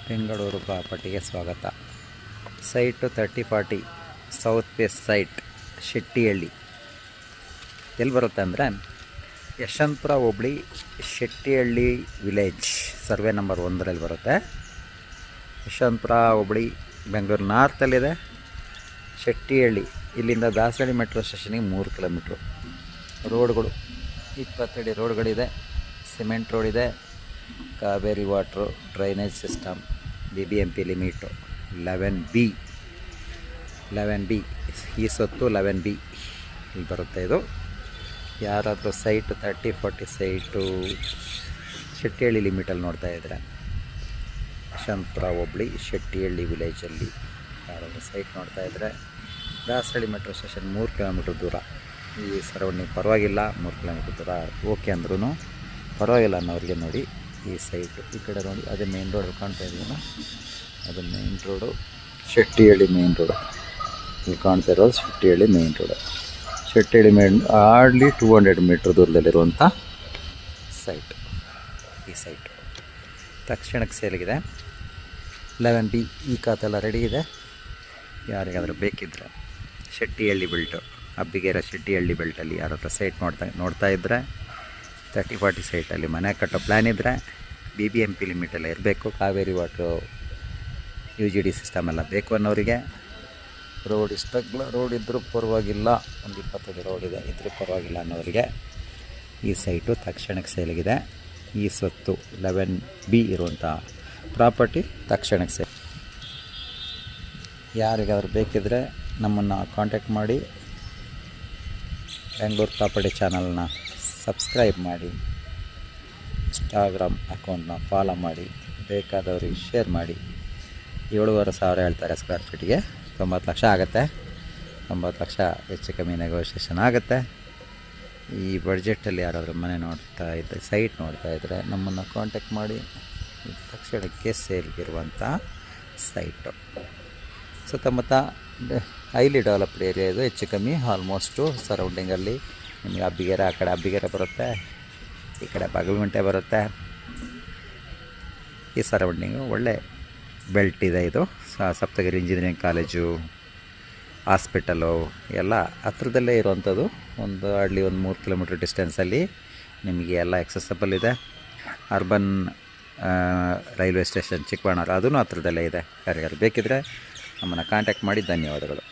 ಬೆಂಗಳೂರು ಪ್ರಾಪರ್ಟಿಗೆ ಸ್ವಾಗತ. Site 3040 south west site, Shettihalli. ಎಲ್ಲಿ ಬರುತ್ತೆ ಅಂದರೆ ಯಶವಂತಪುರ ಹೋಬಳಿ ಶೆಟ್ಟಿಹಳ್ಳಿ ವಿಲೇಜ್, ಸರ್ವೆ ನಂಬರ್ 1ರಲ್ಲಿ ಬರುತ್ತೆ. ಯಶವಂತಪುರ ಹೋಬಳಿ ಬೆಂಗಳೂರು ನಾರ್ತಲ್ಲಿದೆ. ಶೆಟ್ಟಿಹಳ್ಳಿ ಇಲ್ಲಿಂದ ದಾಸರಳ್ಳಿ ಮೆಟ್ರೋ ಸ್ಟೇಷನಿಗೆ 3 ಕಿಲೋಮೀಟ್ರು. ರೋಡ್ಗಳು 20 ಅಡಿ ರೋಡ್ಗಳಿದೆ. ಸಿಮೆಂಟ್ ರೋಡ್ ಇದೆ. Kaveri water, drainage system, BBMP limit 11B ಈ ಸೊತ್ತು 11B ಇಲ್ಲಿ ಬರುತ್ತೆ. ಇದು ಯಾರಾದರೂ ಸೈಟು 3040 ಸೈಟು ಶೆಟ್ಟಿಹಳ್ಳಿ ಲಿಮಿಟಲ್ಲಿ ನೋಡ್ತಾ ಇದ್ದರೆ, ಯಶವಂತಪುರ ಹೋಬಳಿ ಶೆಟ್ಟಿಹಳ್ಳಿ ವಿಲೇಜಲ್ಲಿ ಯಾರಾದರೂ ಸೈಟ್ ನೋಡ್ತಾ ಇದ್ದರೆ, ದಾಸರಳ್ಳಿ ಮೆಟ್ರೋ ಸ್ಟೇಷನ್ 3 ಕಿಲೋಮೀಟ್ರ್ ದೂರ. ಈ ಸರೌಂಡಿಂಗ್ ಪರವಾಗಿಲ್ಲ, 3 ಕಿಲೋಮೀಟ್ರ್ ದೂರ ಓಕೆ ಅಂದ್ರೂ ಪರವಾಗಿಲ್ಲ ಅನ್ನೋರಿಗೆ ನೋಡಿ ಈ ಸೈಟು. ಈ ಕಡೆ ನೋಡಿ, ಅದೇ ಮೇನ್ ರೋಡ್ ಕಾಣ್ತಾ ಇದೆಯಲ್ಲ, ಅದು main road, Shettihalli main road. ಇಲ್ಲಿ ಕಾಣ್ತಾ ಇರೋದು ಶೆಟ್ಟಿಹಳ್ಳಿ main road. Shettihalli main hardly 200 metre ದೂರದಲ್ಲಿರುವಂಥ ಸೈಟ್. ಈ ಸೈಟು ತಕ್ಷಣಕ್ಕೆ ಸೇಲಿಗಿದೆ. 11B ಈ ಖಾತೆಲ್ಲ ರೆಡಿ ಇದೆ. ಯಾರಿಗಾದರೂ ಬೇಕಿದ್ದರೆ ಶೆಟ್ಟಿಹಳ್ಳಿ ಬೆಲ್ಟು, ಅಬ್ಬಿಗೆರೆ ಶೆಟ್ಟಿಹಳ್ಳಿ ಬೆಲ್ಟಲ್ಲಿ ಯಾರಾದರೂ ಸೈಟ್ ನೋಡ್ತಾ ಇದ್ದರೆ, 3040 ಸೈಟಲ್ಲಿ ಮನೆ ಕಟ್ಟೋ ಪ್ಲ್ಯಾನ್ ಇದ್ದರೆ, BBMP ಲಿಮಿಟೆಲ್ಲ ಇರಬೇಕು, ಕಾವೇರಿ ವಾಟ್ರು, UGD ಸಿಸ್ಟಮ್ ಎಲ್ಲ ಬೇಕು ಅನ್ನೋರಿಗೆ, ರೋಡ್ ಇಷ್ಟಗ್ಲ ರೋಡ್ ಇದ್ದರೂ ಪರವಾಗಿಲ್ಲ, ಒಂದು 25 ರೋಡ್ ಇದೆ ಇದ್ರೂ ಪರವಾಗಿಲ್ಲ ಅನ್ನೋರಿಗೆ ಈ ಸೈಟು ತಕ್ಷಣಕ್ಕೆ ಸೇಲಿಗಿದೆ. ಈ ಸೊತ್ತು 11B ಇರುವಂಥ ಪ್ರಾಪರ್ಟಿ ತಕ್ಷಣಕ್ಕೆ ಸೇಲ್. ಯಾರಿಗಾದ್ರೂ ಬೇಕಿದ್ದರೆ ನಮ್ಮನ್ನು ಕಾಂಟ್ಯಾಕ್ಟ್ ಮಾಡಿ. ಬೆಂಗಳೂರು ಪ್ರಾಪರ್ಟಿ ಚಾನಲ್ನ ಸಬ್ಸ್ಕ್ರೈಬ್ ಮಾಡಿ, ಇನ್ಸ್ಟಾಗ್ರಾಮ್ ಅಕೌಂಟ್ನ ಫಾಲೋ ಮಾಡಿ, ಬೇಕಾದವ್ರಿಗೆ ಶೇರ್ ಮಾಡಿ. 7,500 ಹೇಳ್ತಾರೆ ಸ್ಕ್ವೇರ್ ಫೀಟಿಗೆ. 90 ಲಕ್ಷ ಆಗುತ್ತೆ. 90 ಲಕ್ಷ ಹೆಚ್ಚು ಕಮ್ಮಿ ನೆಗೋಷಿಯೇಷನ್ ಆಗುತ್ತೆ. ಈ ಬಡ್ಜೆಟಲ್ಲಿ ಯಾರಾದರೂ ಮನೆ ನೋಡ್ತಾ ಇದ್ದರೆ, ಸೈಟ್ ನೋಡ್ತಾ ಇದ್ದರೆ ನಮ್ಮನ್ನು ಕಾಂಟ್ಯಾಕ್ಟ್ ಮಾಡಿ. ತಕ್ಷಣಕ್ಕೆ ಸೇಲ್ಗಿರುವಂಥ ಸೈಟು. ಸುತ್ತಮುತ್ತ ಹೈಲಿ ಡೆವಲಪ್ಡ್ ಏರಿಯಾ ಇದು. ಹೆಚ್ಚು ಕಮ್ಮಿ ಆಲ್ಮೋಸ್ಟು ಸರೌಂಡಿಂಗಲ್ಲಿ ನಿಮಗೆ ಅಬ್ಬಿಗೆರೆ, ಆ ಕಡೆ ಅಬ್ಬಿಗೆರೆ ಬರುತ್ತೆ, ಈ ಕಡೆ ಬಾಗಲಗುಂಟೆ ಬರುತ್ತೆ. ಈ ಸರೌಂಡಿಂಗು ಒಳ್ಳೆ ಬೆಲ್ಟ್ ಇದೆ. ಇದು ಸಪ್ತಗಿರಿ ಇಂಜಿನಿಯರಿಂಗ್ ಕಾಲೇಜು, ಹಾಸ್ಪಿಟಲು ಎಲ್ಲ ಹತ್ರದಲ್ಲೇ ಇರುವಂಥದ್ದು. ಒಂದು ಹಾರ್ಡ್ಲಿ 3 ಕಿಲೋಮೀಟ್ರ್ ಡಿಸ್ಟೆನ್ಸಲ್ಲಿ ನಿಮಗೆ ಎಲ್ಲ ಎಕ್ಸೆಸಬಲ್ ಇದೆ. ಅರ್ಬನ್ ರೈಲ್ವೆ ಸ್ಟೇಷನ್ ಚಿಕ್ಕಬಳ್ಳಾಪುರ ಅದೂ ಹತ್ರದಲ್ಲೇ ಇದೆ. ಯಾರಿಗಾರು ಬೇಕಿದ್ದರೆ ನಮ್ಮನ್ನು ಕಾಂಟ್ಯಾಕ್ಟ್ ಮಾಡಿ. ಧನ್ಯವಾದಗಳು.